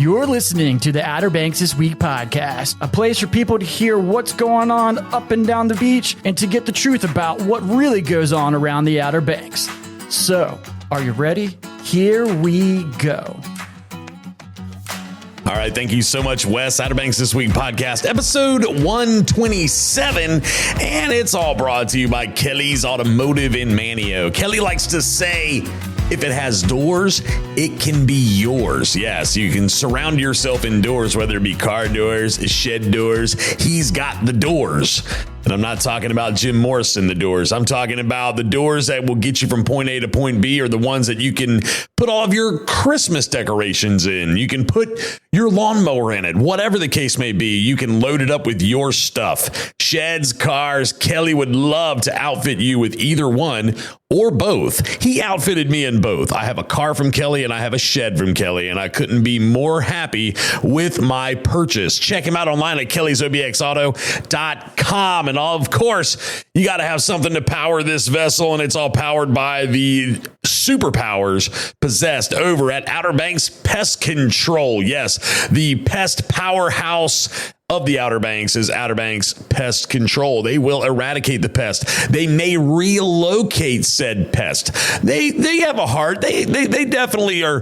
You're listening to the Outer Banks This Week podcast, a place for people to hear what's going on up and down the beach and to get the truth about what really goes on around the Outer Banks. So, are you ready? Here we go. All right, thank you so much, Wes. Outer Banks This Week podcast, episode 127, and it's all brought to you by Kelly's Automotive in Manteo. Kelly likes to say, if it has doors, it can be yours. Yes, you can surround yourself indoors, whether it be car doors, shed doors. He's got the doors. And I'm not talking about Jim Morrison, the doors. I'm talking about the doors that will get you from point A to point B, or the ones that you can put all of your Christmas decorations in. You can put your lawnmower in it, whatever the case may be. You can load it up with your stuff. Sheds, cars. Kelly would love to outfit you with either one or both. He outfitted me in both. I have a car from Kelly and I have a shed from Kelly, and I couldn't be more happy with my purchase. Check him out online at kellysobxauto.com. And of course, you got to have something to power this vessel, and it's all powered by the superpowers possessed over at Outer Banks Pest Control. Yes, the pest powerhouse of the Outer Banks is Outer Banks Pest Control. They will eradicate the pest. They may relocate said pest. They have a heart. They definitely are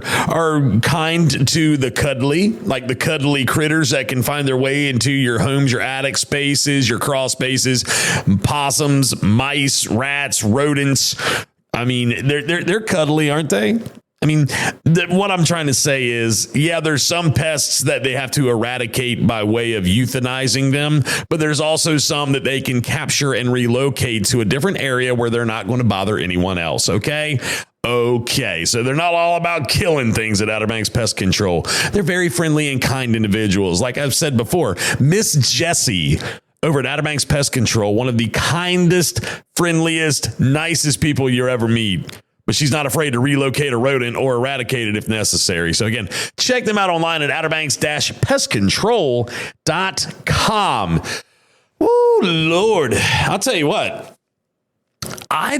kind to the cuddly, like the cuddly critters that can find their way into your homes, your attic spaces, your crawl spaces, possums, mice, rats, rodents. I mean, they're cuddly, aren't they? I mean, what I'm trying to say is, yeah, there's some pests that they have to eradicate by way of euthanizing them, but there's also some that they can capture and relocate to a different area where they're not going to bother anyone else, okay? Okay, so they're not all about killing things at Outer Banks Pest Control. They're very friendly and kind individuals. Like I've said before, Miss Jessie over at Outer Banks Pest Control, one of the kindest, friendliest, nicest people you'll ever meet. But she's not afraid to relocate a rodent or eradicate it if necessary. So again, check them out online at outerbanks-pestcontrol.com. Oh, Lord. I'll tell you what. I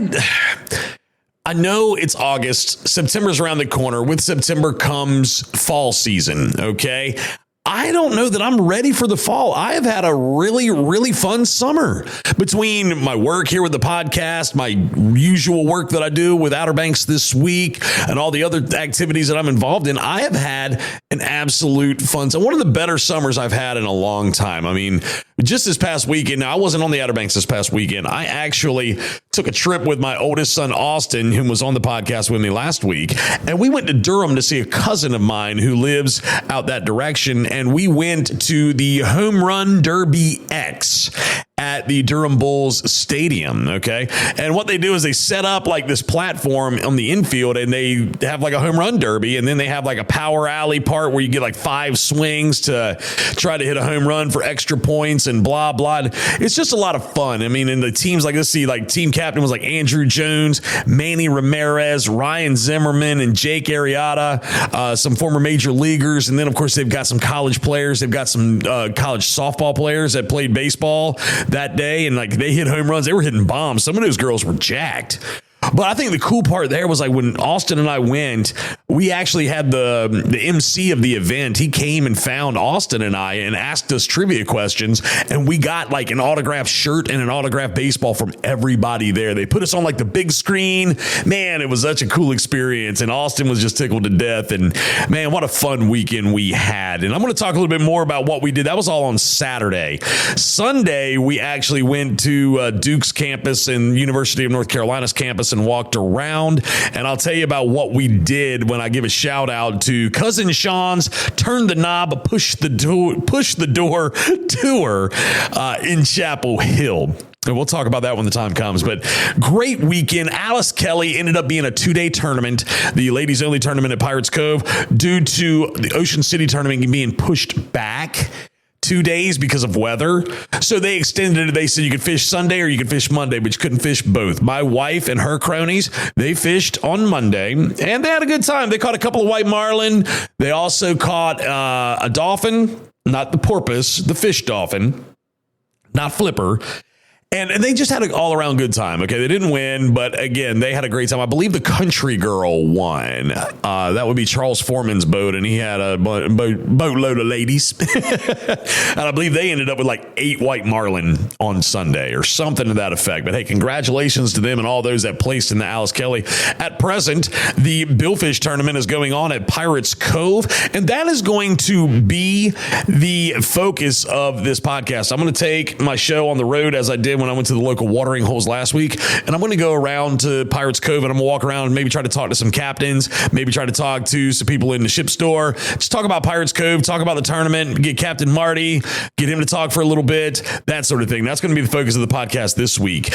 know it's August. September's around the corner. With September comes fall season, okay? I don't know that I'm ready for the fall. I have had a really, really fun summer between my work here with the podcast, my usual work that I do with Outer Banks This Week, and all the other activities that I'm involved in. I have had an absolute fun time. One of the better summers I've had in a long time. I mean, just this past weekend, now I wasn't on the Outer Banks this past weekend. I actually took a trip with my oldest son, Austin, who was on the podcast with me last week. And we went to Durham to see a cousin of mine who lives out that direction. And we went to the Home Run Derby X at the Durham Bulls Stadium, okay? And what they do is they set up like this platform on the infield, and they have like a home run derby, and then they have like a power alley part where you get like 5 swings to try to hit a home run for extra points and blah, blah. It's just a lot of fun. I mean, and the teams, like, let's see, like team captain was like Andrew Jones, Manny Ramirez, Ryan Zimmerman, and Jake Arrieta, some former major leaguers. And then, of course, they've got some college players. They've got some college softball players that played baseball that day, and like they hit home runs. They were hitting bombs. Some of those girls were jacked. But I think the cool part there was like when Austin and I went, we actually had the MC of the event. He came and found Austin and I and asked us trivia questions, and we got like an autographed shirt and an autographed baseball from everybody there. They put us on like the big screen. Man, it was such a cool experience, and Austin was just tickled to death. And man, what a fun weekend we had. And I'm going to talk a little bit more about what we did. That was all on Saturday. Sunday, we actually went to Duke's campus and University of North Carolina's campus and walked around, and I'll tell you about what we did when I give a shout out to Cousin Sean's Turn the Knob, Push the Door tour in Chapel Hill. And we'll talk about that when the time comes. But great weekend. Alice Kelly ended up being a 2-day tournament, the ladies only tournament at Pirates Cove, due to the Ocean City tournament being pushed back 2 days because of weather. So they extended it. They said you could fish Sunday or you could fish Monday, but you couldn't fish both. My wife and her cronies, they fished on Monday, and they had a good time. They caught a couple of white marlin. They also caught a dolphin, not the porpoise, the fish dolphin, not flipper. And they just had an all-around good time. Okay, they didn't win, but again, they had a great time. I believe the Country Girl won. That would be Charles Foreman's boat, and he had a boatload of ladies. And I believe they ended up with like 8 white marlin on Sunday or something to that effect. But hey, congratulations to them and all those that placed in the Alice Kelly. At present, the Billfish tournament is going on at Pirates Cove, and that is going to be the focus of this podcast. I'm going to take my show on the road as I did when I went to the local watering holes last week. And I'm going to go around to Pirates Cove and I'm going to walk around and maybe try to talk to some captains, maybe try to talk to some people in the ship store, just talk about Pirates Cove, talk about the tournament, get Captain Marty, get him to talk for a little bit, that sort of thing. That's going to be the focus of the podcast this week.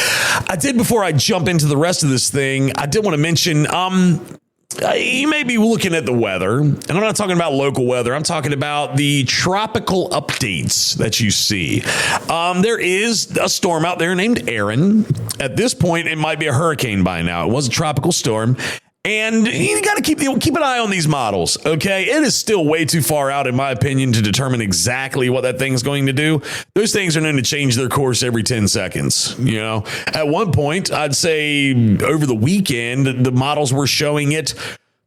I did, before I jump into the rest of this thing, I did want to mention, you may be looking at the weather, and I'm not talking about local weather. I'm talking about the tropical updates that you see. There is a storm out there named Aaron. At this point, it might be a hurricane by now. It was a tropical storm. And you got to keep an eye on these models, okay? It is still way too far out, in my opinion, to determine exactly what that thing's going to do. Those things are known to change their course every 10 seconds, you know? At one point, I'd say over the weekend, the models were showing it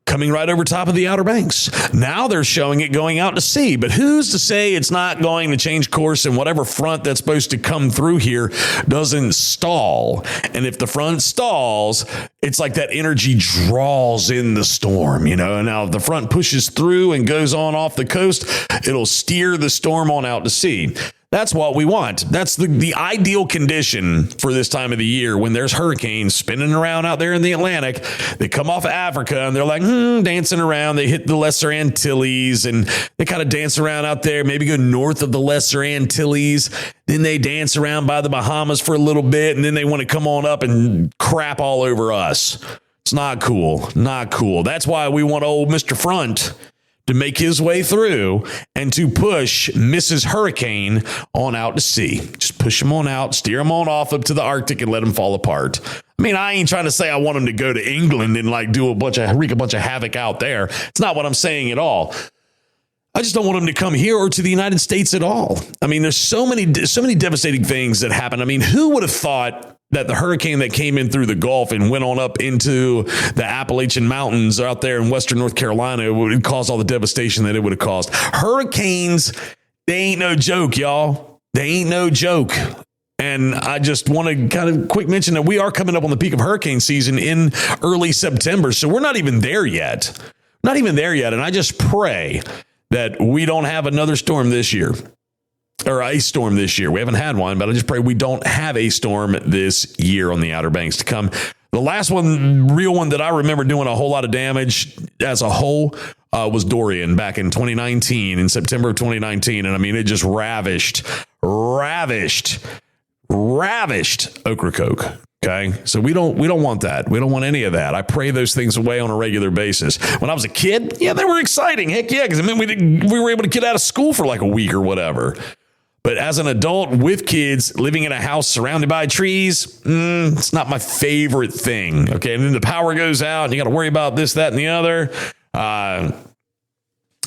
coming right over top of the Outer Banks. Now they're showing it going out to sea, but who's to say it's not going to change course and whatever front that's supposed to come through here doesn't stall. And if the front stalls, it's like that energy draws in the storm, you know. Now if the front pushes through and goes on off the coast, it'll steer the storm on out to sea. That's what we want. That's the ideal condition for this time of the year when there's hurricanes spinning around out there in the Atlantic. They come off of Africa and they're like, dancing around. They hit the Lesser Antilles and they kind of dance around out there, maybe go north of the Lesser Antilles. Then they dance around by the Bahamas for a little bit, and then they want to come on up and crap all over us. It's not cool. Not cool. That's why we want old Mr. Front to make his way through and to push Mrs. Hurricane on out to sea. Just push him on out, steer him on off up to the Arctic and let him fall apart. I mean, I ain't trying to say I want him to go to England and like wreak a bunch of havoc out there. It's not what I'm saying at all. I just don't want him to come here or to the United States at all. I mean, there's so many devastating things that happen. I mean, who would have thought that the hurricane that came in through the Gulf and went on up into the Appalachian Mountains out there in western North Carolina would cause all the devastation that it would have caused? Hurricanes, they ain't no joke, y'all. They ain't no joke. And I just want to kind of quick mention that we are coming up on the peak of hurricane season in early September. So we're not even there yet. Not even there yet. And I just pray that we don't have another storm this year. Or a storm this year. We haven't had one, but I just pray we don't have a storm this year on the Outer Banks to come. The last one, real one that I remember doing a whole lot of damage as a whole was Dorian back in 2019, in September of 2019. And I mean, it just ravished Ocracoke. Okay. So we don't want that. We don't want any of that. I pray those things away on a regular basis. When I was a kid, yeah, they were exciting. Heck yeah. Because it meant we were able to get out of school for like a week or whatever. But as an adult with kids living in a house surrounded by trees, it's not my favorite thing. Okay. And then the power goes out and you got to worry about this, that, and the other.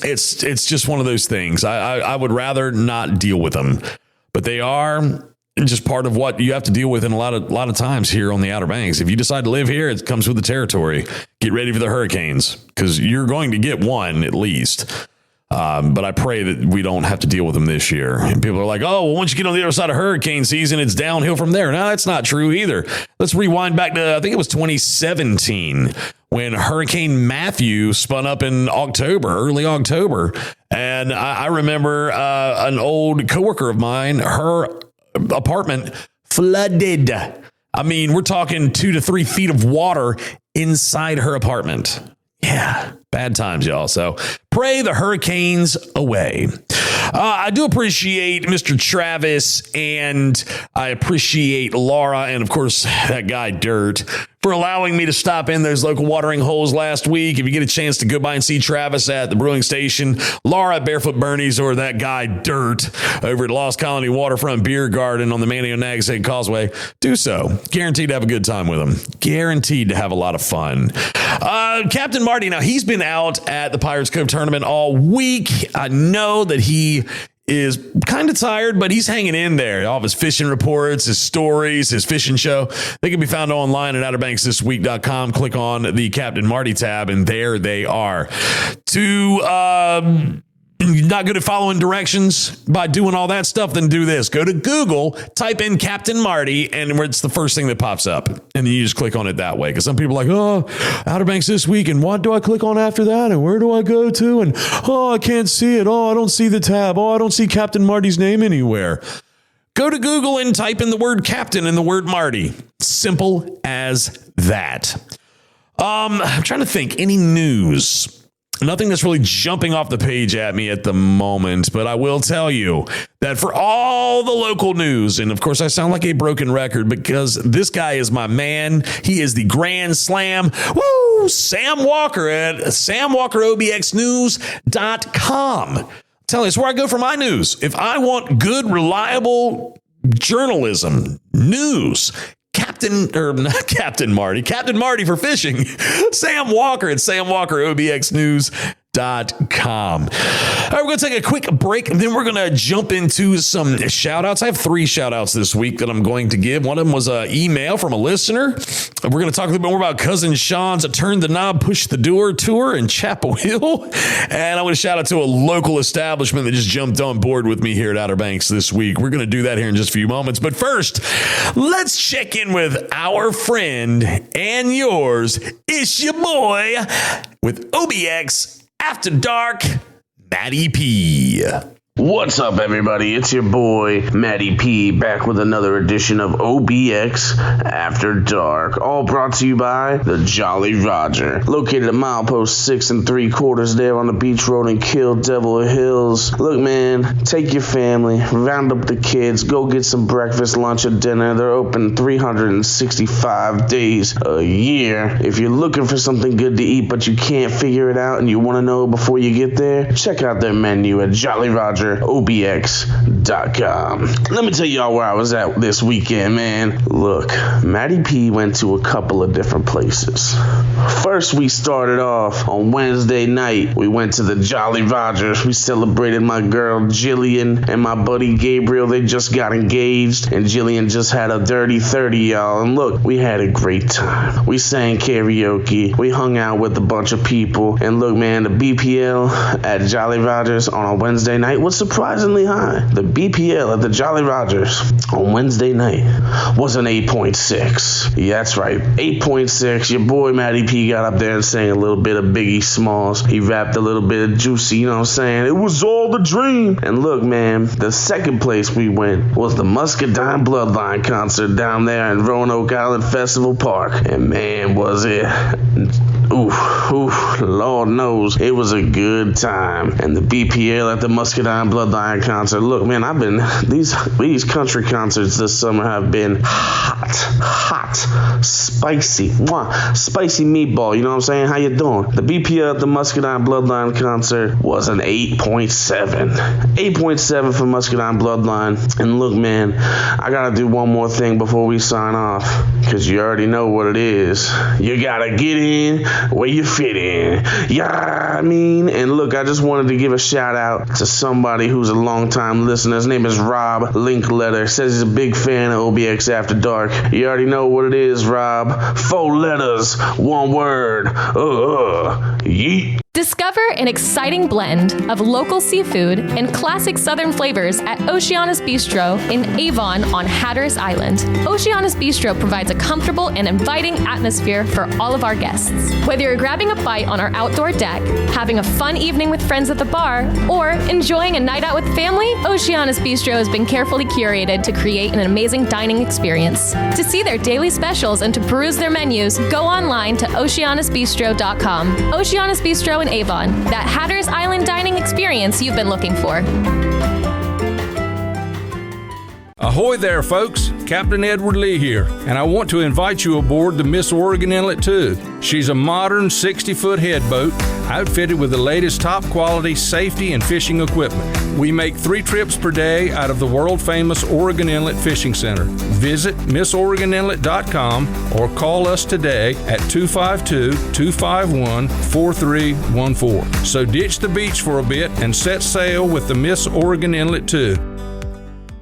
It's just one of those things. I would rather not deal with them, but they are just part of what you have to deal with in a lot of times here on the Outer Banks. If you decide to live here, it comes with the territory. Get ready for the hurricanes because you're going to get one at least. But I pray that we don't have to deal with them this year. And people are like, oh, well, once you get on the other side of hurricane season, it's downhill from there. No, that's not true either. Let's rewind back to, I think it was 2017 when Hurricane Matthew spun up in early October. And I remember an old coworker of mine, her apartment flooded. I mean, we're talking 2 to 3 feet of water inside her apartment. Yeah, bad times, y'all. So pray the hurricanes away. I do appreciate Mr. Travis, and I appreciate Laura, and of course, that guy Dirt, for allowing me to stop in those local watering holes last week. If you get a chance to go by and see Travis at the brewing station, Laura at Barefoot Bernie's, or that guy Dirt over at Lost Colony Waterfront Beer Garden on the Manteo Nags Head Causeway, do so. Guaranteed to have a good time with them. Guaranteed to have a lot of fun. Captain Marty, now he's been out at the Pirates Cove tournament all week. I know that he is kind of tired, but he's hanging in there. All of his fishing reports, his stories, his fishing show, they can be found online at outerbanksthisweek.com. Click on the Captain Marty tab, and there they are. Not good at following directions by doing all that stuff, then do this. Go to Google, type in Captain Marty, and it's the first thing that pops up. And then you just click on it that way. Because some people are like, oh, Outer Banks this week, and what do I click on after that? And where do I go to? And, oh, I can't see it. Oh, I don't see the tab. Oh, I don't see Captain Marty's name anywhere. Go to Google and type in the word Captain and the word Marty. Simple as that. I'm trying to think. Any news? Nothing that's really jumping off the page at me at the moment, but I will tell you that for all the local news, and of course I sound like a broken record because this guy is my man. He is the Grand Slam. Woo! Sam Walker at samwalkerobxnews.com. Tell you, it's where I go for my news. If I want good, reliable journalism, news, Captain Marty for fishing. Sam Walker at samwalkerobxnews.com. All right, we're going to take a quick break, and then we're going to jump into some shout-outs. I have 3 shout-outs this week that I'm going to give. One of them was an email from a listener. We're going to talk a little bit more about Cousin Sean's Turn the Knob, Push the Door tour in Chapel Hill. And I'm going to shout out to a local establishment that just jumped on board with me here at Outer Banks this week. We're going to do that here in just a few moments. But first, let's check in with our friend and yours. It's your boy with OBX After Dark, Maddy P. What's up, everybody? It's your boy, Maddy P, back with another edition of OBX After Dark, all brought to you by the Jolly Roger, located at milepost 6 3/4 there on the beach road in Kill Devil Hills. Look, man, take your family, round up the kids, go get some breakfast, lunch, or dinner. They're open 365 days a year. If you're looking for something good to eat, but you can't figure it out and you want to know before you get there, check out their menu at Jolly Roger. OBX.com. Let me tell y'all where I was at this weekend, man. Look, Maddy P went to a couple of different places. First, we started off on Wednesday night. We went to the Jolly Rogers. We celebrated my girl Jillian and my buddy Gabriel. They just got engaged, and Jillian just had a dirty 30, y'all. And look, we had a great time. We sang karaoke. We hung out with a bunch of people. And look, man, the BPL at Jolly Rogers on a Wednesday night was surprisingly high. The BPL at the Jolly Rogers on Wednesday night was an 8.6. Yeah, that's right, 8.6. Your boy Maddy P got up there and sang a little bit of Biggie Smalls. He rapped a little bit of Juicy, you know what I'm saying? It was all the dream. And look, man, the second place we went was the Muscadine Bloodline concert down there in Roanoke Island Festival Park. And man, was it... Oof, Lord knows, it was a good time. And the BPL at the Muscadine Bloodline concert. Look, man, these country concerts this summer have been hot, spicy meatball, you know what I'm saying? How you doing? The BPL at the Muscadine Bloodline concert was an 8.7. 8.7 for Muscadine Bloodline. And look, man, I gotta do one more thing before we sign off, because you already know what it is. You gotta get in where you fit in. Yeah, I mean, and look, I just wanted to give a shout out to somebody who's a long-time listener. His name is Rob Linkletter. Says he's a big fan of OBX After Dark. You already know what it is, Rob. 4 letters, 1 word. Yeet. Discover an exciting blend of local seafood and classic southern flavors at Oceanus Bistro in Avon on Hatteras Island. Oceanus Bistro provides a comfortable and inviting atmosphere for all of our guests. Whether you're grabbing a bite on our outdoor deck, having a fun evening with friends at the bar, or enjoying a night out with family, Oceanus Bistro has been carefully curated to create an amazing dining experience. To see their daily specials and to peruse their menus, go online to oceanusbistro.com. Oceanus Bistro in Avon, that Hatteras Island dining experience you've been looking for. Ahoy there, folks. Captain Edward Lee here, and I want to invite you aboard the Miss Oregon Inlet 2. She's a modern 60-foot head boat outfitted with the latest top-quality safety and fishing equipment. We make 3 trips per day out of the world-famous Oregon Inlet Fishing Center. Visit MissOregonInlet.com or call us today at 252-251-4314. So ditch the beach for a bit and set sail with the Miss Oregon Inlet 2.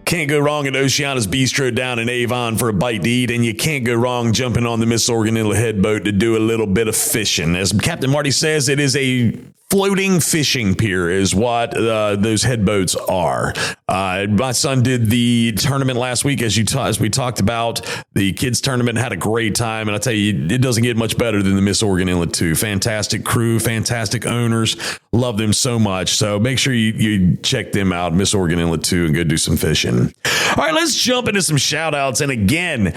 Can't go wrong at Oceana's Bistro down in Avon for a bite to eat, and you can't go wrong jumping on the Miss Oregon Inlet head boat to do a little bit of fishing. As Captain Marty says, it is a floating fishing pier is what those head boats are. My son did the tournament last week, as we talked about. The kids tournament, had a great time, and I tell you, it doesn't get much better than the Miss Oregon Inlet 2. Fantastic crew, fantastic owners, love them so much. So make sure you check them out, Miss Oregon Inlet 2, and go do some fishing. All right, let's jump into some shout outs. And again,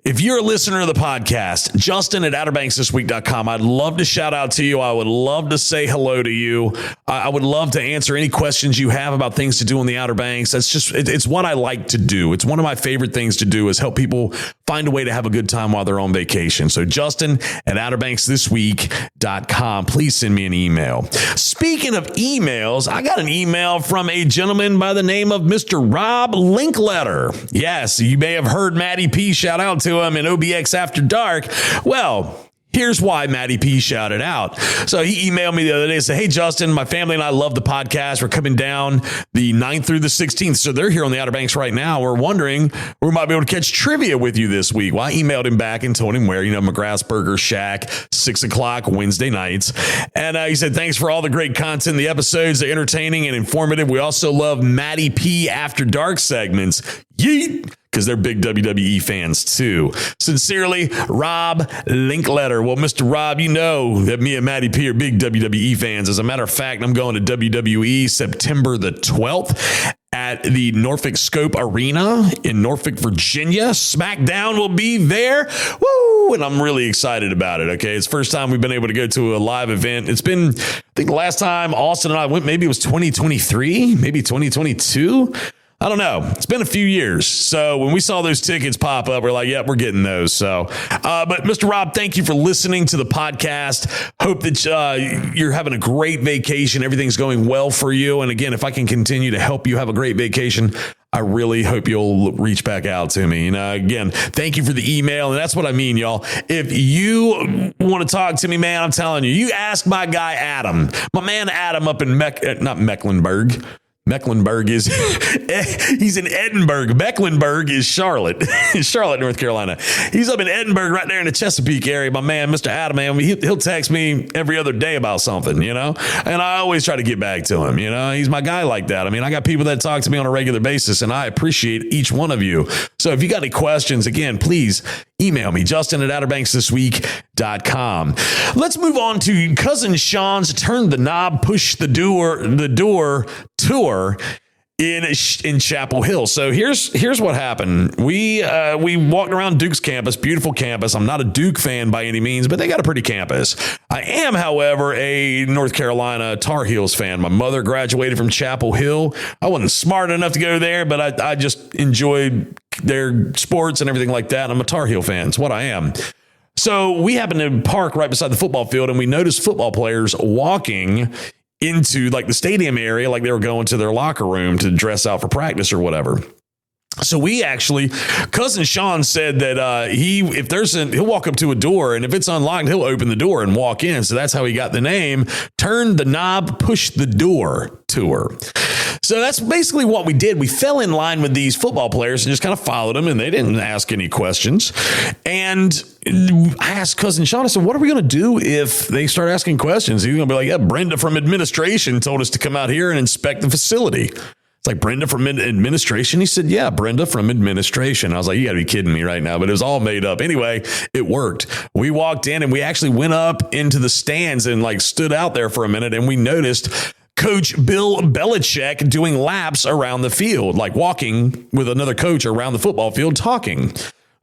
if you're a listener of the podcast, Justin at OuterBanksThisWeek.com, I'd love to shout out to you. I would love to say hello to you. I would love to answer any questions you have about things to do on the Outer Banks. That's just, it's what I like to do. It's one of my favorite things to do is help people find a way to have a good time while they're on vacation. So Justin at OuterBanksThisWeek.com, please send me an email. Speaking of emails, I got an email from a gentleman by the name of Mr. Rob Linkletter. Yes, you may have heard Maddy P shout out to him in OBX After Dark. Well, here's why Maddy P shouted out. So he emailed me the other day and said, "Hey, Justin, my family and I love the podcast. We're coming down the 9th through the 16th. So they're here on the Outer Banks right now. We're wondering we might be able to catch trivia with you this week." Well, I emailed him back and told him where, McGrath's Burger Shack, 6 o'clock Wednesday nights. And he said, "Thanks for all the great content. The episodes are entertaining and informative. We also love Maddy P After Dark segments." Yeet. Because they're big WWE fans too. Sincerely, Rob Linkletter. Well, Mr. Rob, you know that me and Maddy P are big WWE fans. As a matter of fact, I'm going to WWE September the 12th at the Norfolk Scope Arena in Norfolk, Virginia. SmackDown will be there. Woo! And I'm really excited about it. Okay. It's the first time we've been able to go to a live event. It's been, I think the last time Austin and I went, maybe it was 2023, maybe 2022. I don't know. It's been a few years. So when we saw those tickets pop up, we're like, yeah, we're getting those. So, but Mr. Rob, thank you for listening to the podcast. Hope that you're having a great vacation. Everything's going well for you. And again, if I can continue to help you have a great vacation, I really hope you'll reach back out to me. Again, thank you for the email. And that's what I mean, y'all. If you want to talk to me, man, I'm telling you, you ask my guy, Adam, my man, Adam up in not Mecklenburg. Mecklenburg is, he's in Edinburgh. Mecklenburg is Charlotte, Charlotte, North Carolina. He's up in Edinburgh right there in the Chesapeake area. My man, Mr. Adam, man, he'll text me every other day about something, and I always try to get back to him. He's my guy like that. I mean, I got people that talk to me on a regular basis, and I appreciate each one of you. So if you got any questions, again, please email me, Justin at OuterBanksThisWeek.com. Let's move on to Cousin Sean's Turn the Knob, Push the Door tour in Chapel Hill. So here's what happened. We walked around Duke's campus, beautiful campus. I'm not a Duke fan by any means, but they got a pretty campus. I am, however, a North Carolina Tar Heels fan. My mother graduated from Chapel Hill. I wasn't smart enough to go there, but I just enjoyed their sports and everything like that. I'm a Tar Heel fan. It's what I am. So we happened to park right beside the football field, and we noticed football players walking into like the stadium area, like they were going to their locker room to dress out for practice or whatever. So we actually, Cousin Sean said that he'll walk up to a door, and if it's unlocked, he'll open the door and walk in. So that's how he got the name, Turn the Knob, Push the Door tour. So that's basically what we did. We fell in line with these football players and just kind of followed them, and they didn't ask any questions. And I asked Cousin Sean, I said, what are we going to do if they start asking questions? He's going to be like, yeah, Brenda from administration told us to come out here and inspect the facility. It's like, Brenda from administration? He said, yeah, Brenda from administration. I was like, you got to be kidding me right now. But it was all made up. Anyway, it worked. We walked in, and we actually went up into the stands and like stood out there for a minute, and we noticed Coach Bill Belichick doing laps around the field, like walking with another coach around the football field talking.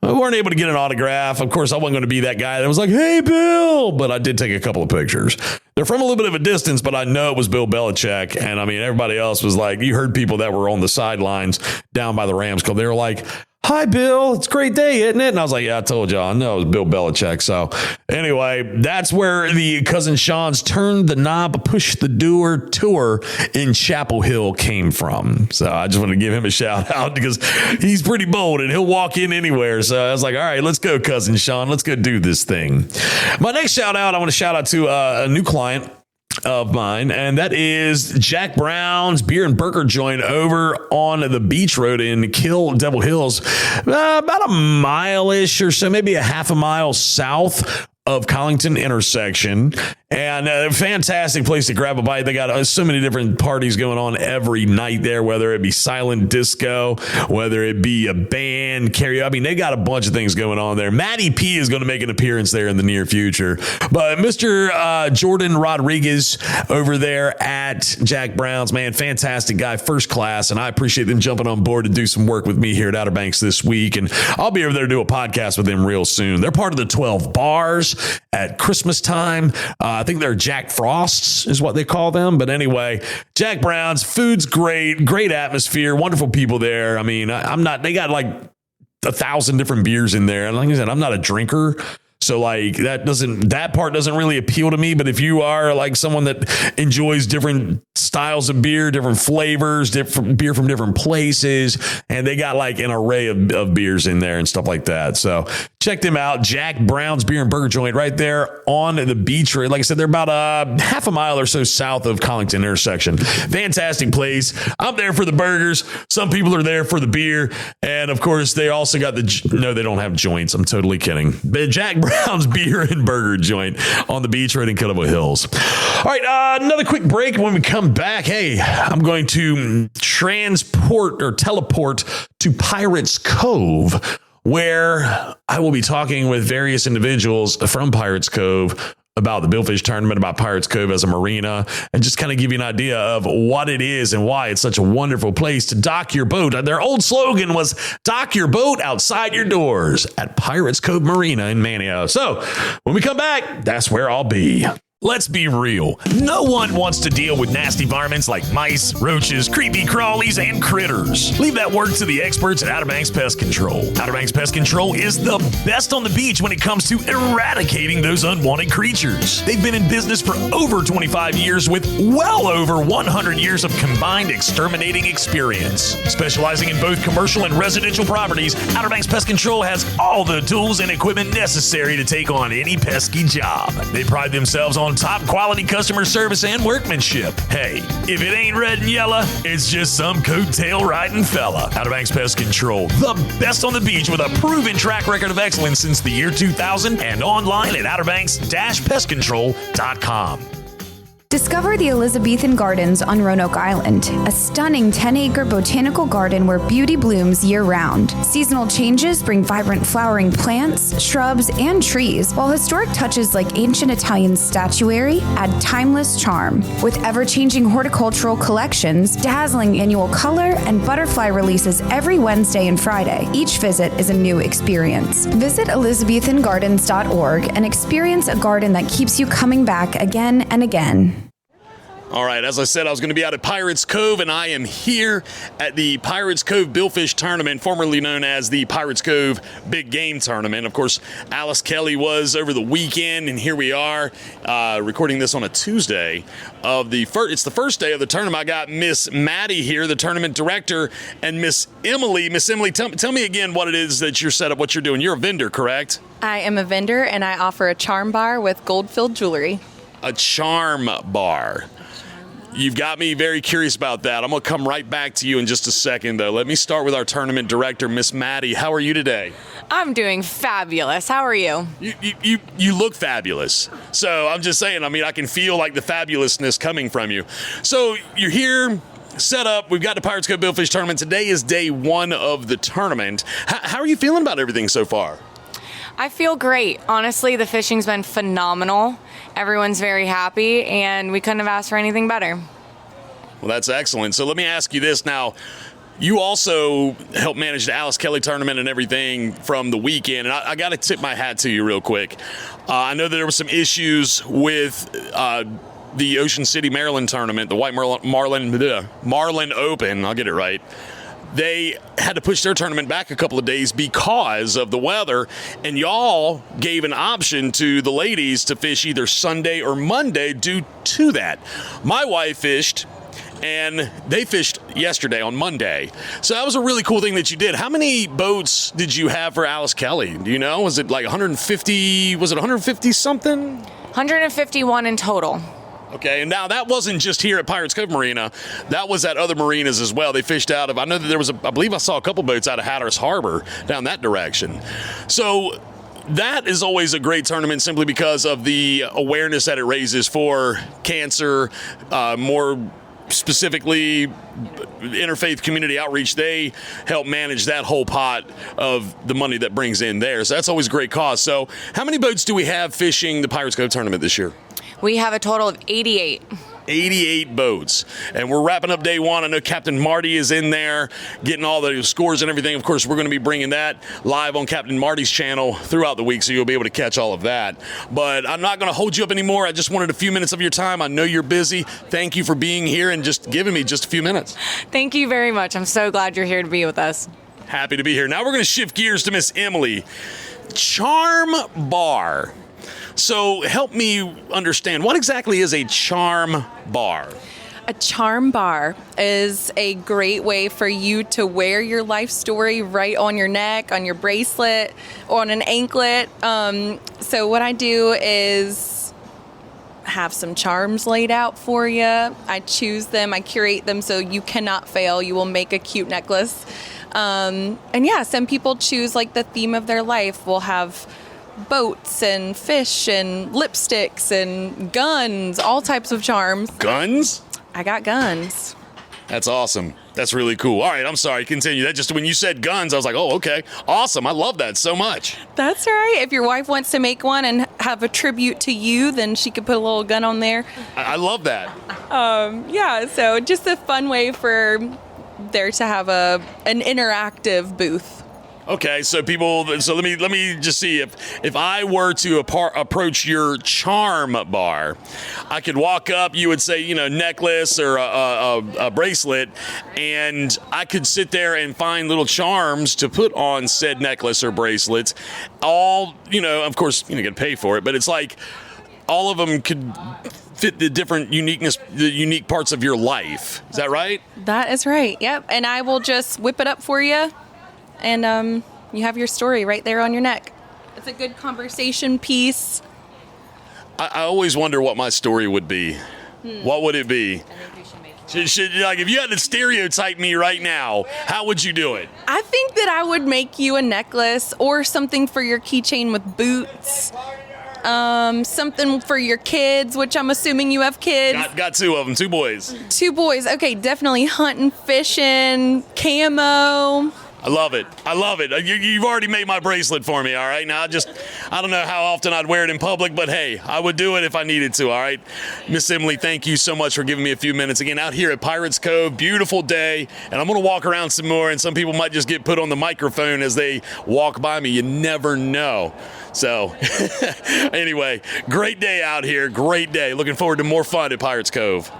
We weren't able to get an autograph. Of course, I wasn't going to be that guy that was like, hey, Bill. But I did take a couple of pictures. They're from a little bit of a distance, but I know it was Bill Belichick. And I mean, everybody else was like, you heard people that were on the sidelines down by the Rams Club. They were like, hi, Bill. It's a great day, isn't it? And I was like, yeah, I told y'all. I know it was Bill Belichick. So anyway, that's where the Cousin Sean's Turn the Knob, Push the Doer tour in Chapel Hill came from. So I just want to give him a shout out because he's pretty bold and he'll walk in anywhere. So I was like, all right, let's go, Cousin Sean. Let's go do this thing. My next shout out, I want to shout out to a new client of mine, and that is Jack Brown's Beer and Burger Joint over on the Beach Road in Devil Hills, about a mile-ish or so, maybe a half a mile south of Collington intersection, and a fantastic place to grab a bite. They got so many different parties going on every night there, whether it be silent disco, whether it be a band, karaoke. I mean, they got a bunch of things going on there. Maddy P is going to make an appearance there in the near future. But Mr. Jordan Rodriguez over there at Jack Brown's, man, fantastic guy, first class, and I appreciate them jumping on board to do some work with me here at Outer Banks this week, and I'll be over there to do a podcast with them real soon. They're part of the 12 bars at Christmas time. I think they're Jack Frosts is what they call them. But anyway, Jack Brown's, food's great atmosphere, wonderful people there. I mean, they got like 1,000 different beers in there. And like I said, I'm not a drinker. So like that part doesn't really appeal to me. But if you are like someone that enjoys different styles of beer, different flavors, different beer from different places, and they got like an array of beers in there and stuff like that. So check them out. Jack Brown's Beer and Burger Joint right there on the Beach Road. Like I said, they're about a half a mile or so south of Collington intersection. Fantastic place. I'm there for the burgers. Some people are there for the beer. And of course, they also got no, they don't have joints. I'm totally kidding. But Jack Brown's Beer and Burger Joint on the Beach Road in Calloway Hills. All right, another quick break. When we come back, hey, I'm going to teleport to Pirates Cove, where I will be talking with various individuals from Pirates Cove about the Billfish tournament, about Pirates Cove as a marina, and just kind of give you an idea of what it is and why it's such a wonderful place to dock your boat. Their old slogan was dock your boat outside your doors at Pirates Cove Marina in Manteo. So when we come back, that's where I'll be. Let's be real. No one wants to deal with nasty varmints like mice, roaches, creepy crawlies, and critters. Leave that work to the experts at Outer Banks Pest Control. Outer Banks Pest Control is the best on the beach when it comes to eradicating those unwanted creatures. They've been in business for over 25 years with well over 100 years of combined exterminating experience. Specializing in both commercial and residential properties, Outer Banks Pest Control has all the tools and equipment necessary to take on any pesky job. They pride themselves on top quality customer service and workmanship. Hey, if it ain't red and yellow, it's just some coattail riding fella. Outer Banks Pest Control, the best on the beach with a proven track record of excellence since the year 2000 and online at outerbanks-pestcontrol.com. Discover the Elizabethan Gardens on Roanoke Island, a stunning 10-acre botanical garden where beauty blooms year-round. Seasonal changes bring vibrant flowering plants, shrubs, and trees, while historic touches like ancient Italian statuary add timeless charm. With ever-changing horticultural collections, dazzling annual color, and butterfly releases every Wednesday and Friday, each visit is a new experience. Visit ElizabethanGardens.org and experience a garden that keeps you coming back again and again. All right, as I said, I was going to be out at Pirates Cove, and I am here at the Pirates Cove Billfish Tournament, formerly known as the Pirates Cove Big Game Tournament. Of course, Alice Kelly was over the weekend, and here we are recording this on a Tuesday. It's the first day of the tournament. I got Miss Maddy here, the tournament director, and Miss Emily. Miss Emily, tell me again what it is that you're set up, what you're doing. You're a vendor, correct? I am a vendor, and I offer a charm bar with gold-filled jewelry. A charm bar. You've got me very curious about that. I'm going to come right back to you in just a second, though. Let me start with our tournament director, Miss Maddy. How are you today? I'm doing fabulous. How are you? You look fabulous. So I'm just saying, I mean, I can feel like the fabulousness coming from you. So you're here, set up. We've got the Pirates Cove Billfish Tournament. Today is day one of the tournament. How are you feeling about everything so far? I feel great. Honestly, the fishing's been phenomenal. Everyone's very happy, and we couldn't have asked for anything better. Well, that's excellent. So let me ask you this now. You also helped manage the Alice Kelly tournament and everything from the weekend, and I got to tip my hat to you real quick. I know that there were some issues with the Ocean City, Maryland tournament, the White Marlin Open. I'll get it right. they had to push their tournament back a couple of days because of the weather, and y'all gave an option to the ladies to fish either Sunday or Monday due to that. My wife fished, and they fished yesterday on Monday. So that was a really cool thing that you did. How many boats did you have for Alice Kelly? Do you know? Was it like 150? Was it 150 something? 151 in total. Okay, and now that wasn't just here at Pirates Cove Marina. That was at other marinas as well. They fished out of, I know that there was, I believe I saw a couple boats out of Hatteras Harbor down that direction. So that is always a great tournament simply because of the awareness that it raises for cancer, more specifically interfaith community outreach. They help manage that whole pot of the money that brings in there. So that's always a great cause. So how many boats do we have fishing the Pirates Cove tournament this year? We have a total of 88. 88 boats. And we're wrapping up day one. I know Captain Maddy is in there getting all the scores and everything. Of course, we're going to be bringing that live on Captain Maddy's channel throughout the week, so you'll be able to catch all of that. But I'm not going to hold you up anymore. I just wanted a few minutes of your time. I know you're busy. Thank you for being here and just giving me just a few minutes. Thank you very much. I'm so glad you're here to be with us. Happy to be here. Now we're going to shift gears to Miss Emily. Charm Bar. So help me understand, what exactly is a charm bar? A charm bar is a great way for you to wear your life story right on your neck, on your bracelet, or on an anklet. So what I do is have some charms laid out for you. I choose them, I curate them so you cannot fail. You will make a cute necklace. And yeah, some people choose like the theme of their life. We'll have boats and fish and lipsticks and guns, all types of charms. Guns? I got guns. That's awesome. That's really cool. All right, I'm sorry. Continue. That just when you said guns, I was like, oh, okay. Awesome. I love that so much. That's right. If your wife wants to make one and have a tribute to you, then she could put a little gun on there. I love that. Yeah, so just a fun way for there to have an interactive booth. Okay, so let me just see if I were to approach your charm bar, I could walk up. You would say, necklace or a bracelet, and I could sit there and find little charms to put on said necklace or bracelets. All of course, you get to pay for it, but it's like all of them could fit the different uniqueness, the unique parts of your life. Is that right? That is right. Yep. And I will just whip it up for you. And you have your story right there on your neck. It's a good conversation piece. I always wonder what my story would be. What would it be? I think we should make it. Like, if you had to stereotype me right now, how would you do it? I think that I would make you a necklace or something for your keychain with boots. Something for your kids, which I'm assuming you have kids. Got two of them, 2 boys. 2 boys. Okay, definitely hunting, fishing, camo. I love it. You've already made my bracelet for me, all right? Now, I don't know how often I'd wear it in public, but hey, I would do it if I needed to, all right? Miss Emily, thank you so much for giving me a few minutes. Again, out here at Pirates Cove, beautiful day, and I'm going to walk around some more, and some people might just get put on the microphone as they walk by me. You never know. So, anyway, great day out here, great day. Looking forward to more fun at Pirates Cove.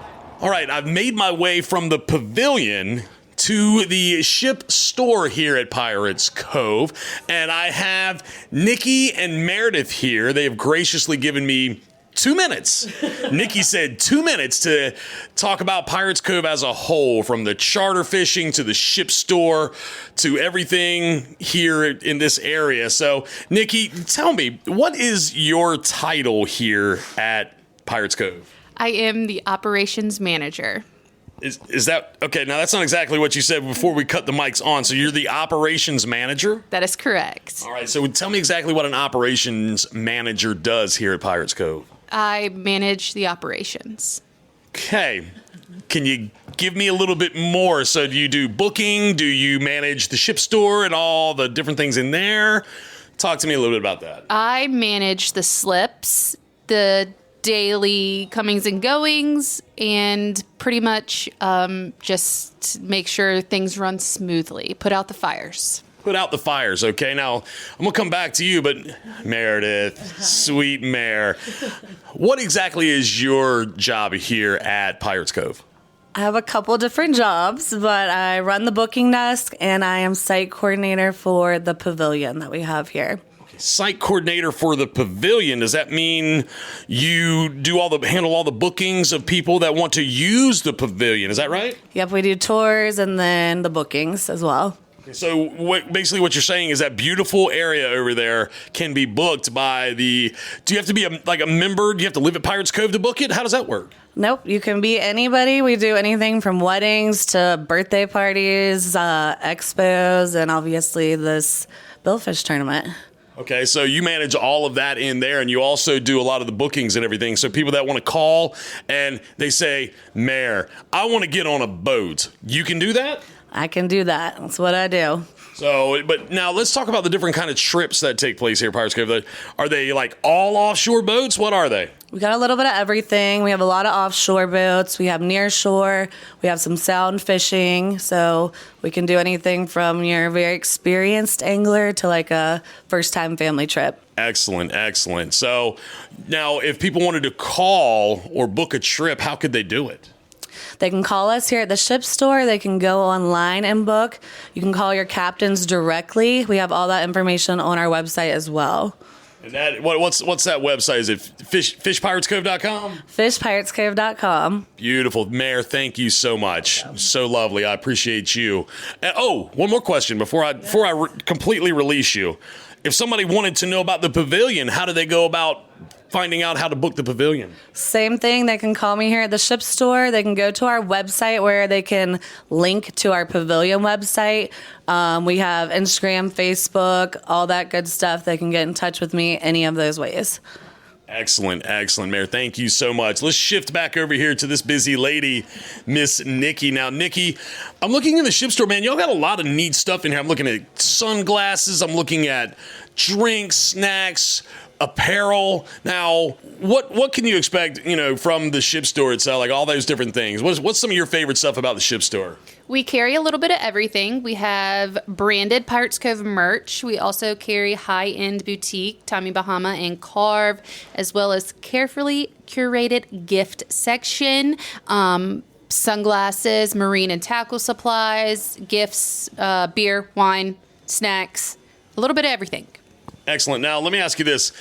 All right, I've made my way from the Pavilion to the ship store here at Pirates Cove, and I have Nikki and Meredith here. They have graciously given me 2 minutes. Nikki said 2 minutes to talk about Pirates Cove as a whole, from the charter fishing to the ship store to everything here in this area. So, Nikki, tell me, what is your title here at Pirates Cove? I am the operations manager. Is that okay? Now that's not exactly what you said before we cut the mics on. So you're the operations manager? That is correct. All right. So tell me exactly what an operations manager does here at Pirates Cove. I manage the operations. Okay. Can you give me a little bit more? So do you do booking? Do you manage the ship store and all the different things in there? Talk to me a little bit about that. I manage the slips, the daily comings and goings, and pretty much just make sure things run smoothly. Put out the fires. Put out the fires, okay? Now, I'm going to come back to you, but Meredith, sweet mare, what exactly is your job here at Pirates Cove? I have a couple different jobs, but I run the booking desk and I am site coordinator for the pavilion that we have here. Site coordinator for the pavilion. Does that mean you handle all the bookings of people that want to use the pavilion? Is that right? Yep, we do tours and then the bookings as well. So basically what you're saying is that beautiful area over there can be booked by do you have to be a member? Do you have to live at Pirates Cove to book it? How does that work? Nope, you can be anybody. We do anything from weddings to birthday parties, expos, and obviously this billfish tournament. Okay, so you manage all of that in there, and you also do a lot of the bookings and everything. So people that want to call and they say, Mayor, I want to get on a boat. You can do that? I can do that. That's what I do. So, but now let's talk about the different kind of trips that take place here at Pirates Cove. Are they like all offshore boats? What are they? We got a little bit of everything. We have a lot of offshore boats. We have near shore. We have some sound fishing. So we can do anything from your very experienced angler to like a first-time family trip. Excellent, excellent. So now if people wanted to call or book a trip, how could they do it? They can call us here at the ship store. They can go online and book. You can call your captains directly. We have all that information on our website as well. And that what's that website? Is it fishpiratescove.com? Fishpiratescove.com. Beautiful. Mayor, thank you so much. So lovely. I appreciate you. And, one more question before I completely release you. If somebody wanted to know about the pavilion, how do they go about finding out how to book the pavilion? Same thing. They can call me here at the ship store. They can go to our website where they can link to our pavilion website. We have Instagram, Facebook, all that good stuff. They can get in touch with me any of those ways. Excellent, excellent, Mayor. Thank you so much. Let's shift back over here to this busy lady, Miss Nikki. Now, Nikki, I'm looking in the ship store, man. Y'all got a lot of neat stuff in here. I'm looking at sunglasses. I'm looking at drinks, snacks, apparel. Now, what can you expect, from the ship store itself? Like all those different things. What's some of your favorite stuff about the ship store? We carry a little bit of everything. We have branded Pirates Cove merch. We also carry high-end boutique, Tommy Bahama and Carve, as well as carefully curated gift section, sunglasses, marine and tackle supplies, gifts, beer, wine, snacks, a little bit of everything. Excellent. Now, let me ask you this.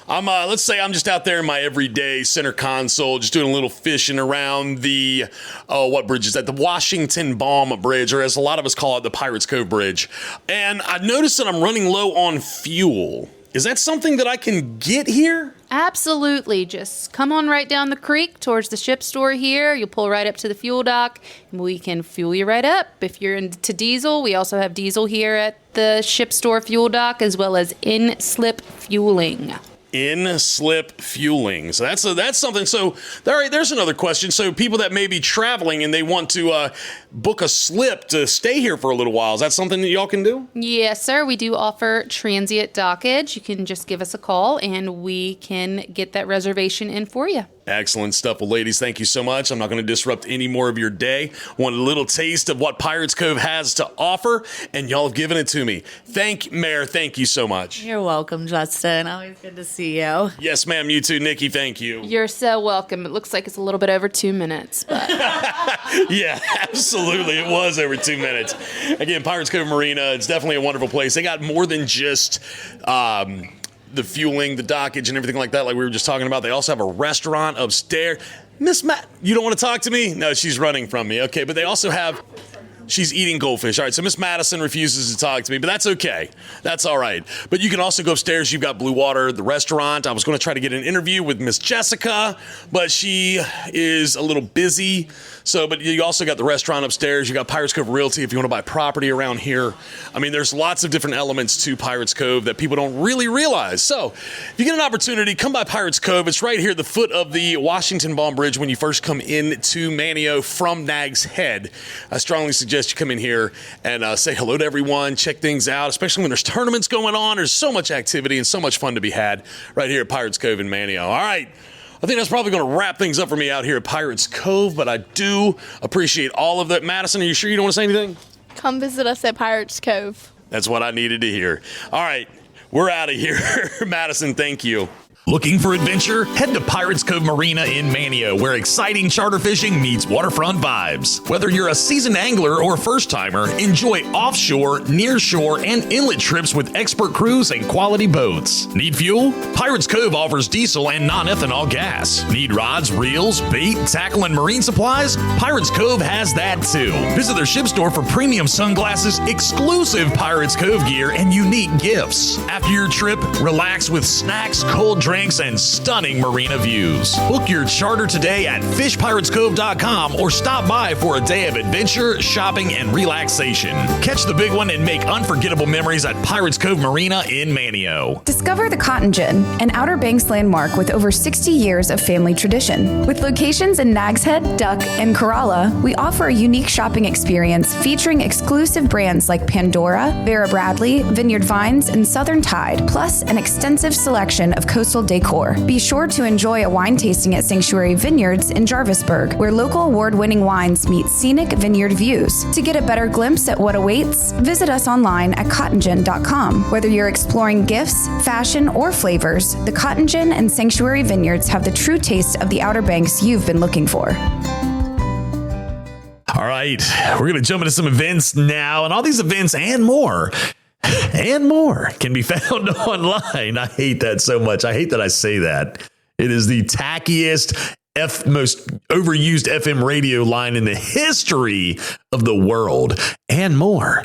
Let's say I'm just out there in my everyday center console, just doing a little fishing around the, what bridge is that? The Washington Balm Bridge, or as a lot of us call it, the Pirates Cove Bridge. And I noticed that I'm running low on fuel. Is that something that I can get here? Absolutely. Just come on right down the creek towards the ship store here. You'll pull right up to the fuel dock, and we can fuel you right up. If you're into diesel, we also have diesel here at the ship store fuel dock, as well as in-slip fueling. In-slip fueling. So that's something. So there's another question. So people that may be traveling and they want to book a slip to stay here for a little while, is that something that y'all can do? Yes, sir. We do offer transient dockage. You can just give us a call and we can get that reservation in for you. Excellent stuff. Well, ladies, thank you so much. I'm not going to disrupt any more of your day. Want a little taste of what Pirates Cove has to offer, and y'all have given it to me. Mayor, thank you so much. You're welcome, Justin. Always good to see you. Yes, ma'am. You too, Nikki. Thank you. You're so welcome. It looks like it's a little bit over 2 minutes, but yeah, absolutely. It was over 2 minutes. Again, Pirates Cove Marina. It's definitely a wonderful place. They got more than just the fueling, the dockage, and everything like that, like we were just talking about. They also have a restaurant upstairs. Miss Matt, you don't want to talk to me? No, she's running from me. Okay, but they also have... She's eating goldfish. All right, so Miss Madison refuses to talk to me, but that's okay. That's all right. But you can also go upstairs. You've got Blue Water, the restaurant. I was going to try to get an interview with Miss Jessica, but she is a little busy. But you also got the restaurant upstairs. You got Pirates Cove Realty if you want to buy property around here. I mean, there's lots of different elements to Pirates Cove that people don't really realize. So if you get an opportunity, come by Pirates Cove. It's right here at the foot of the Washington Balm Bridge when you first come into Manteo from Nag's Head. I strongly suggest you come in here and say hello to everyone, check things out, especially when there's tournaments going on. There's so much activity and so much fun to be had right here at Pirates Cove in Manteo. All right. I think that's probably going to wrap things up for me out here at Pirates Cove, but I do appreciate all of that. Madison, are you sure you don't want to say anything? Come visit us at Pirates Cove. That's what I needed to hear. All right. We're out of here. Madison, thank you. Looking for adventure? Head to Pirates Cove Marina in Manteo, where exciting charter fishing meets waterfront vibes. Whether you're a seasoned angler or first-timer, enjoy offshore, nearshore, and inlet trips with expert crews and quality boats. Need fuel? Pirates Cove offers diesel and non-ethanol gas. Need rods, reels, bait, tackle, and marine supplies? Pirates Cove has that too. Visit their ship store for premium sunglasses, exclusive Pirates Cove gear, and unique gifts. After your trip, relax with snacks, cold drinks, and stunning marina views. Book your charter today at fishpiratescove.com or stop by for a day of adventure, shopping, and relaxation. Catch the big one and make unforgettable memories at Pirates Cove Marina in Manteo. Discover the Cotton Gin, an Outer Banks landmark with over 60 years of family tradition. With locations in Nags Head, Duck, and Corolla, we offer a unique shopping experience featuring exclusive brands like Pandora, Vera Bradley, Vineyard Vines, and Southern Tide, plus an extensive selection of coastal decor. Be sure to enjoy a wine tasting at Sanctuary Vineyards in Jarvisburg, where local award-winning wines meet scenic vineyard views. To get a better glimpse at what awaits, visit us online at cottongin.com. Whether you're exploring gifts, fashion, or flavors, the Cotton Gin and Sanctuary Vineyards have the true taste of the Outer Banks you've been looking for. All right, we're going to jump into some events now, and all these events and more can be found online. I hate that so much. I hate that I say that. It is the tackiest, most overused FM radio line in the history of the world, and more.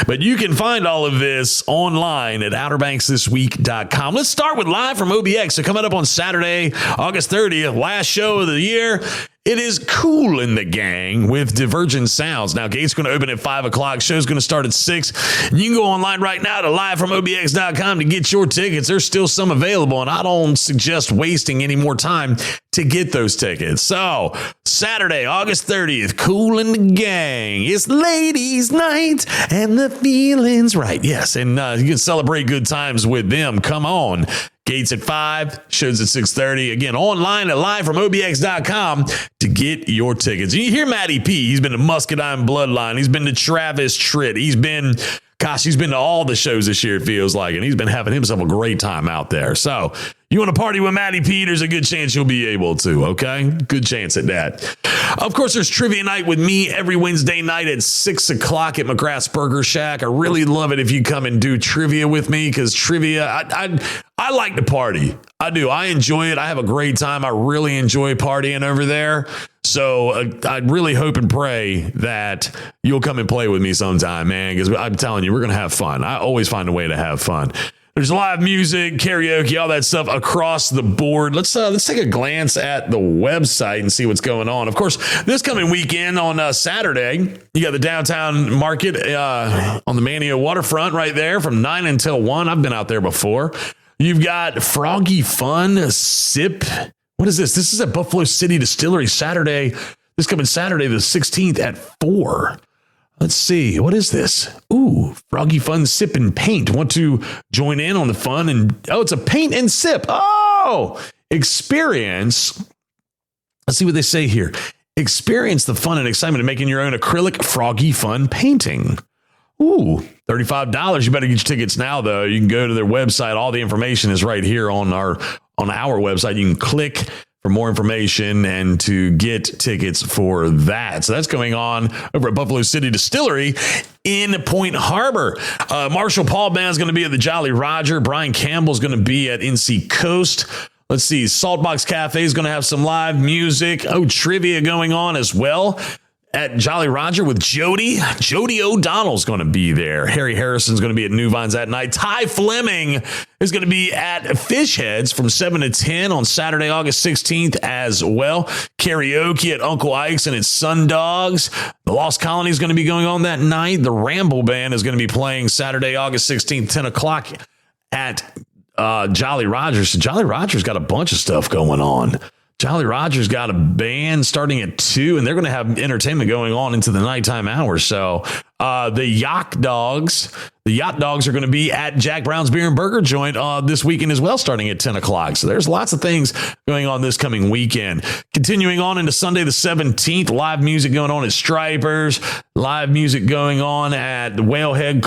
But you can find all of this online at outerbanksthisweek.com. Let's start with Live from OBX. So coming up on Saturday, August 30th, last show of the year, it is Cool in the Gang with Divergent Sounds. Now, gate's going to open at 5 o'clock. Show's going to start at 6. And you can go online right now to livefromobx.com to get your tickets. There's still some available, and I don't suggest wasting any more time to get those tickets. So, Saturday, August 30th, Cool in the Gang. It's ladies' night, and the feeling's right. Yes, and you can celebrate good times with them. Come on. Gates at 5, shows at 6:30. Again, online at livefromobx.com to get your tickets. You hear Maddy P. He's been to Muscadine Bloodline. He's been to Travis Tritt. He's been to all the shows this year, it feels like, and he's been having himself a great time out there. So you want to party with Maddy P, there's a good chance you'll be able to, okay? Good chance at that. Of course, there's trivia night with me every Wednesday night at 6 o'clock at McGrath's Burger Shack. I really love it if you come and do trivia with me, because trivia, I like to party. I do. I enjoy it. I have a great time. I really enjoy partying over there. So I really hope and pray that you'll come and play with me sometime, man, because I'm telling you, we're going to have fun. I always find a way to have fun. There's live music, karaoke, all that stuff across the board. Let's take a glance at the website and see what's going on. Of course, this coming weekend on Saturday, you got the downtown market on the Manteo waterfront right there from 9 until 1. I've been out there before. You've got Froggy Fun Sip. What is this? This is at Buffalo City Distillery this coming Saturday, the 16th at 4. Let's see. What is this? Ooh, Froggy Fun Sip and Paint. Want to join in on the fun? It's a paint and sip. Oh, experience. Let's see what they say here. Experience the fun and excitement of making your own acrylic Froggy Fun painting. Ooh, $35. You better get your tickets now, though. You can go to their website. All the information is right here on our website. You can click for more information and to get tickets for that. So that's going on over at Buffalo City Distillery in Point Harbor. Marshall Paul Band is going to be at the Jolly Roger. Brian Campbell is going to be at NC Coast. Let's see. Saltbox Cafe is going to have some live music. Oh, trivia going on as well at Jolly Roger with Jody. Jody O'Donnell's going to be there. Harry Harrison's going to be at New Vines that night. Ty Fleming is going to be at Fish Heads from 7 to 10 on Saturday, August 16th as well. Karaoke at Uncle Ike's and its Sundogs. The Lost Colony is going to be going on that night. The Ramble Band is going to be playing Saturday, August 16th, 10 o'clock at Jolly Roger. So Jolly Roger's got a bunch of stuff going on. Jolly Roger's got a band starting at 2, and they're going to have entertainment going on into the nighttime hours. So The Yacht Dogs. The Yacht Dogs are going to be at Jack Brown's Beer and Burger Joint this weekend as well, starting at 10 o'clock. So there's lots of things going on this coming weekend. Continuing on into Sunday the 17th, live music going on at Stripers, live music going on at Whalehead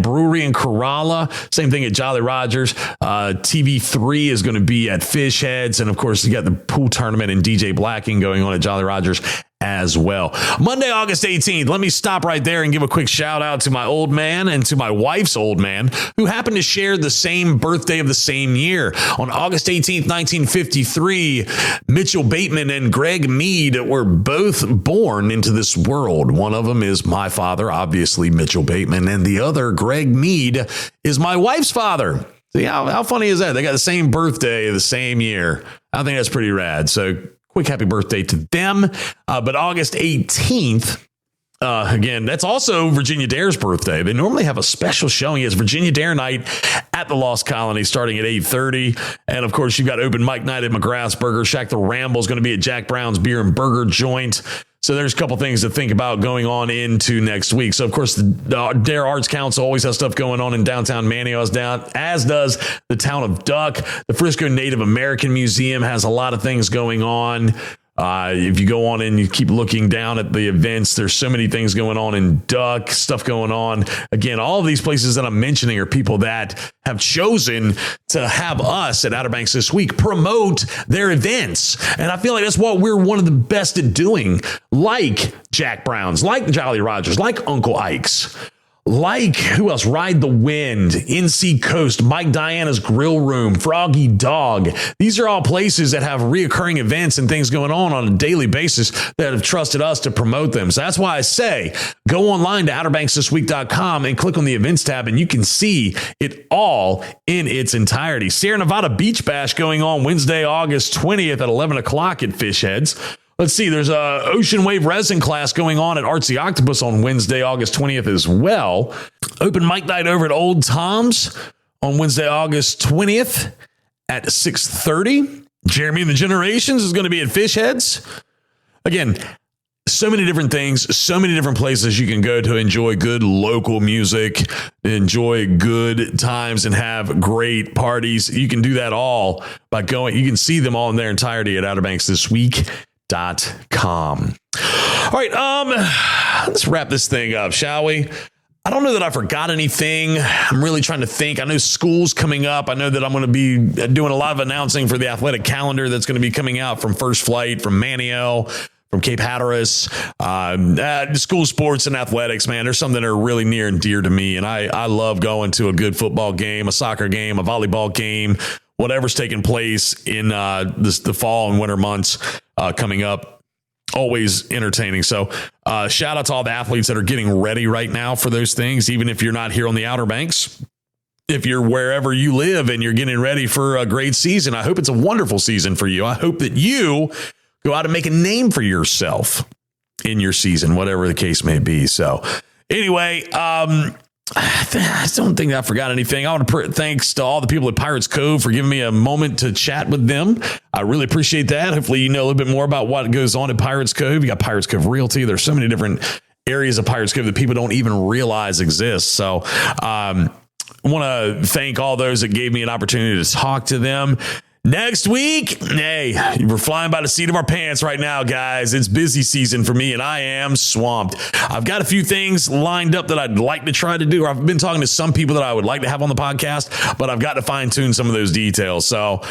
Brewery in Corolla. Same thing at Jolly Rogers. TV3 is going to be at Fish Heads. And of course, you got the pool tournament and DJ Blacking going on at Jolly Rogers as well. Monday, August 18th. Let me stop right there and give a quick shout out to my old man and to my wife's old man who happened to share the same birthday of the same year. On August 18th, 1953, Mitchell Bateman and Greg Mead were both born into this world. One of them is my father, obviously Mitchell Bateman, and the other, Greg Mead, is my wife's father. See, how funny is that? They got the same birthday the same year. I think that's pretty rad. So quick happy birthday to them. But August 18th, again, that's also Virginia Dare's birthday. They normally have a special showing. It's Virginia Dare night at the Lost Colony starting at 8:30. And of course, you've got open mic night at McGrath's Burger Shack. The Ramble is going to be at Jack Brown's Beer and Burger Joint. So there's a couple things to think about going on into next week. So, of course, the Dare Arts Council always has stuff going on in downtown Manteo, as does the Town of Duck. The Frisco Native American Museum has a lot of things going on. If you go on and you keep looking down at the events, there's so many things going on in Duck, stuff going on. Again, all of these places that I'm mentioning are people that have chosen to have us at Outer Banks This Week promote their events. And I feel like that's what we're one of the best at doing, like Jack Brown's, like Jolly Rogers, like Uncle Ike's. Like, who else? Ride the Wind, NC Coast, Mike Diana's Grill Room, Froggy Dog. These are all places that have reoccurring events and things going on a daily basis that have trusted us to promote them. So that's why I say go online to OuterBanksThisWeek.com and click on the events tab, and you can see it all in its entirety. Sierra Nevada Beach Bash going on Wednesday, August 20th at 11 o'clock at Fish Heads. Let's see, there's a Ocean Wave resin class going on at Artsy Octopus on Wednesday, August 20th as well. Open mic night over at Old Tom's on Wednesday, August 20th at 6:30. Jeremy and the Generations is going to be at Fish Heads. Again, so many different things, so many different places you can go to enjoy good local music, enjoy good times, and have great parties. You can do that all by going. You can see them all in their entirety at OuterBanksThisWeek.com. All right, let's wrap this thing up, shall we? I don't know that I forgot anything. I'm really trying to think. I know school's coming up. I know that I'm going to be doing a lot of announcing for the athletic calendar that's going to be coming out from First Flight, from Manteo, from Cape Hatteras. School sports and athletics, man, there's something that are really near and dear to me. And I love going to a good football game, a soccer game, a volleyball game, whatever's taking place in the fall and winter months coming up. Always entertaining. So shout out to all the athletes that are getting ready right now for those things, even if you're not here on the Outer Banks. If you're wherever you live and you're getting ready for a great season, I hope it's a wonderful season for you. I hope that you go out and make a name for yourself in your season, whatever the case may be. So anyway, I don't think I forgot anything. I want to thanks to all the people at Pirates Cove for giving me a moment to chat with them. I really appreciate that. Hopefully you know a little bit more about what goes on at Pirates Cove. You got Pirates Cove Realty. There's so many different areas of Pirates Cove that people don't even realize exist. So I want to thank all those that gave me an opportunity to talk to them. Next week, hey, we're flying by the seat of our pants right now, guys. It's busy season for me, and I am swamped. I've got a few things lined up that I'd like to try to do, or I've been talking to some people that I would like to have on the podcast, but I've got to fine-tune some of those details. So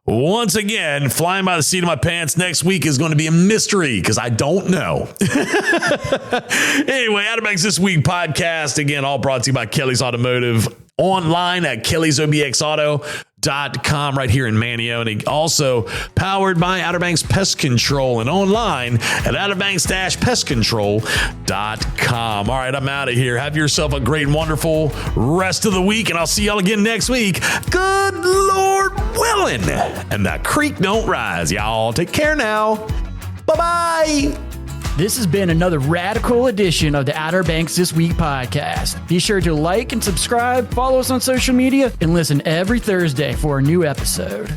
once again, flying by the seat of my pants next week is going to be a mystery because I don't know. Anyway, Outer Banks This Week podcast, again, all brought to you by Kelly's Automotive, online at kellysobxauto.com right here in Manteo, and also powered by Outer Banks Pest Control and online at outerbankspestcontrol.com. All right, I'm out of here. Have yourself a great and wonderful rest of the week, and I'll see y'all again next week. Good Lord willing, and the creek don't rise. Y'all take care now. Bye-bye. This has been another radical edition of the Outer Banks This Week podcast. Be sure to like and subscribe, follow us on social media, and listen every Thursday for a new episode.